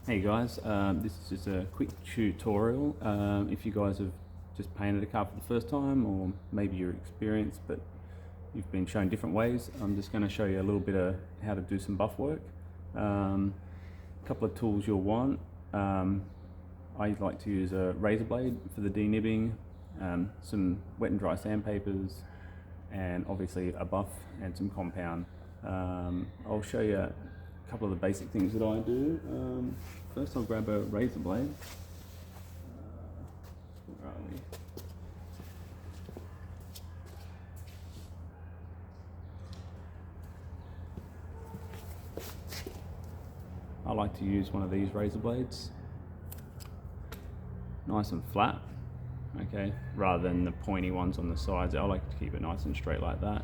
Hey guys, this is just a quick tutorial. If you guys have just painted a car for the first time, or maybe you're experienced but you've been shown different ways, I'm just going to show you a little bit of how to do some buff work. A couple of tools you'll want. I like to use a razor blade for the denibbing, some wet and dry sandpapers, and obviously a buff and some compound. I'll show you a couple of the basic things that I do. First I'll grab a razor blade. Where are we? I like to use one of these razor blades. Nice and flat, okay, rather than the pointy ones on the sides. I like to keep it nice and straight like that.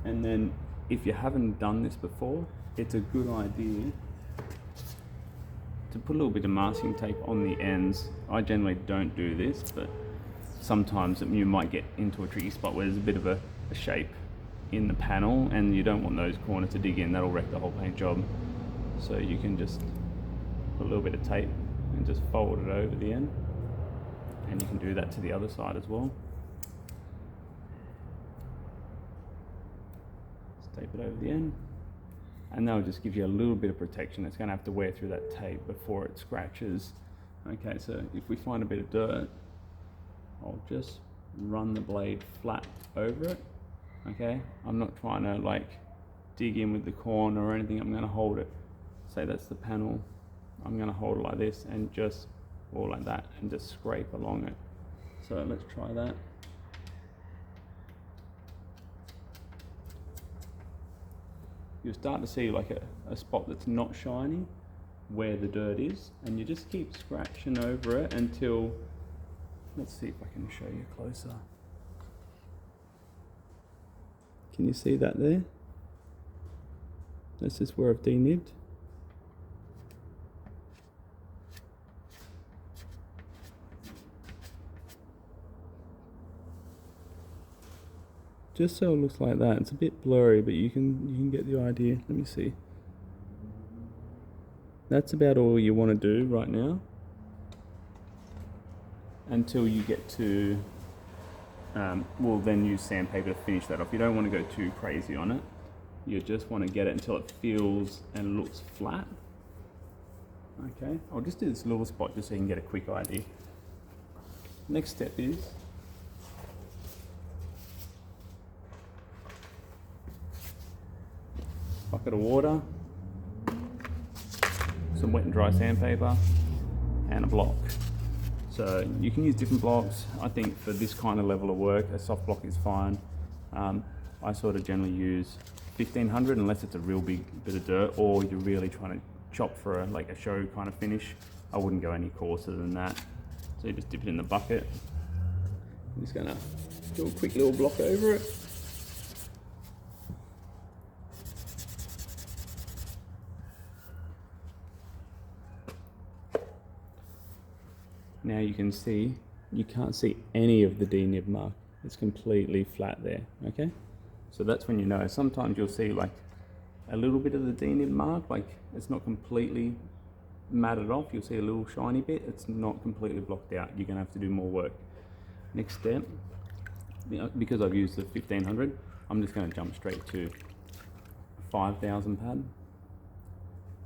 And then if you haven't done this before, it's a good idea to put a little bit of masking tape on the ends. I generally don't do this, but sometimes you might get into a tricky spot where there's a bit of a shape in the panel and you don't want those corners to dig in. That'll wreck the whole paint job. So you can just put a little bit of tape and just fold it over the end, and you can do that to the other side as well. Just tape it over the end, and that'll just give you a little bit of protection. It's going to have to wear through that tape before it scratches. Okay, so if we find a bit of dirt, I'll just run the blade flat over it. Okay, I'm not trying to like dig in with the corner or anything. I'm going to hold it. Say that's the panel. I'm going to hold it like this and just, or like that, and just scrape along it. So let's try that. You'll start to see like a spot that's not shiny where the dirt is, and you just keep scratching over it until, let's see if I can show you closer. Can you see that there? That's just where I've denibbed. Just so it looks like that. It's a bit blurry, but you can get the idea. Let me see. That's about all you want to do right now, until you get to, we'll then use sandpaper to finish that off. You don't want to go too crazy on it. You just want to get it until it feels and looks flat. Okay, I'll just do this little spot just so you can get a quick idea. Next step is bucket of water, some wet and dry sandpaper, and a block. So you can use different blocks. I think for this kind of level of work, a soft block is fine. I sort of generally use 1500 unless it's a real big bit of dirt or you're really trying to chop for like a show kind of finish. I wouldn't go any coarser than that. So you just dip it in the bucket. I'm just gonna do a quick little block over it. Now you can see, you can't see any of the denib mark. It's completely flat there, okay? So that's when you know. Sometimes you'll see like a little bit of the denib mark, like it's not completely matted off. You'll see a little shiny bit. It's not completely blocked out. You're gonna have to do more work. Next step, because I've used the 1500, I'm just gonna jump straight to 5000 pad,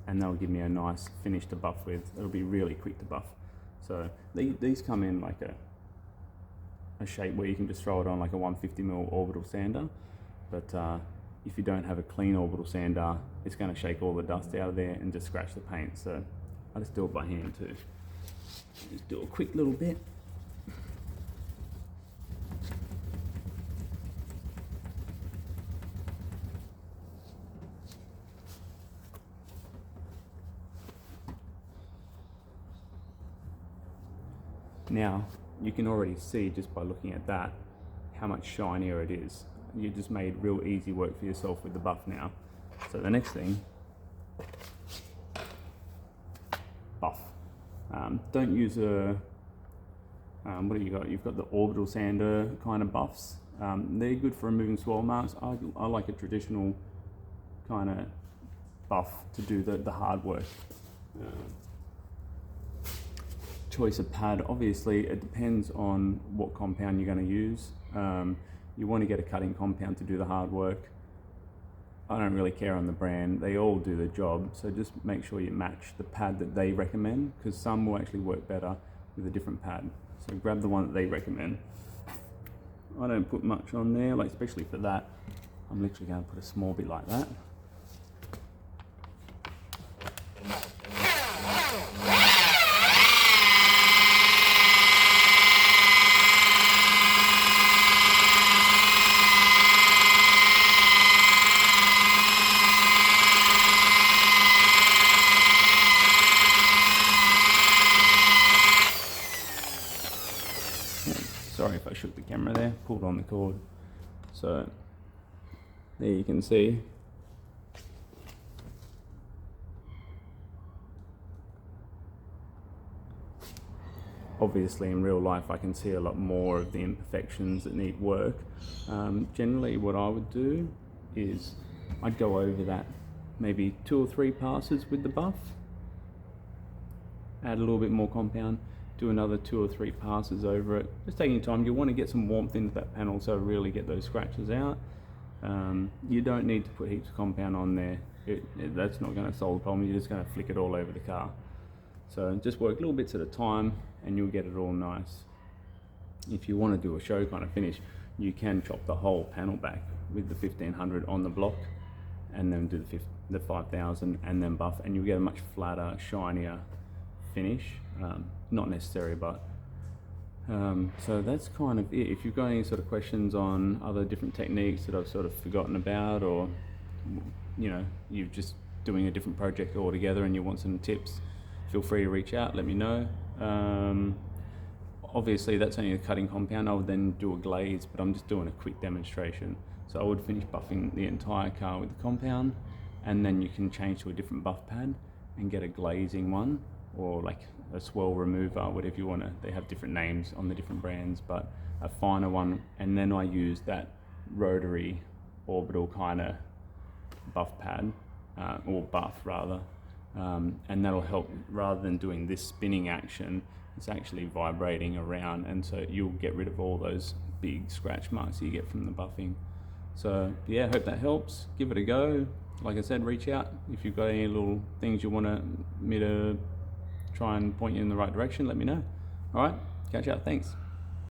and that'll give me a nice finish to buff with. It'll be really quick to buff. So these come in like a shape where you can just throw it on like a 150mm orbital sander, but if you don't have a clean orbital sander, it's going to shake all the dust out of there and just scratch the paint. So I just do it by hand too. Just do a quick little bit. Now, you can already see just by looking at that how much shinier it is. You just made real easy work for yourself with the buff now. So the next thing, buff. Don't use a, what do you got? You've got the orbital sander kind of buffs. They're good for removing swirl marks. I like a traditional kind of buff to do the hard work. Choice of pad, obviously it depends on what compound you're going to use. You want to get a cutting compound to do the hard work. I don't really care on the brand, they all do the job, so just make sure you match the pad that they recommend, because some will actually work better with a different pad. So grab the one that they recommend. I don't put much on there, like especially for that. I'm literally going to put a small bit like that. Sorry if I shook the camera there, pulled on the cord. So there you can see. Obviously in real life I can see a lot more of the imperfections that need work. Generally what I would do is I'd go over that maybe 2 or 3 passes with the buff, add a little bit more compound, do another 2 or 3 passes over it, just taking time. You want to get some warmth into that panel so really get those scratches out. You don't need to put heaps of compound on there. That's not going to solve the problem. You're just going to flick it all over the car. So just work little bits at a time and you'll get it all nice. If you want to do a show kind of finish, you can chop the whole panel back with the 1500 on the block and then do the 5000 and then buff, and you'll get a much flatter, shinier finish. Not necessary, but so that's kind of it. If you've got any sort of questions on other different techniques that I've sort of forgotten about, or you know, you're just doing a different project altogether and you want some tips, feel free to reach out, let me know. Obviously that's only a cutting compound. I would then do a glaze, but I'm just doing a quick demonstration. So I would finish buffing the entire car with the compound, and then you can change to a different buff pad and get a glazing one, or like a swirl remover, whatever you want to. They have different names on the different brands, but a finer one. And then I use that rotary orbital kind of buff pad, or buff rather, and that'll help. Rather than doing this spinning action, it's actually vibrating around, and so you'll get rid of all those big scratch marks you get from the buffing. So yeah, hope that helps. Give it a go. Like I said, reach out if you've got any little things you want me to try and point you in the right direction. Let me know. All right, catch up. Thanks.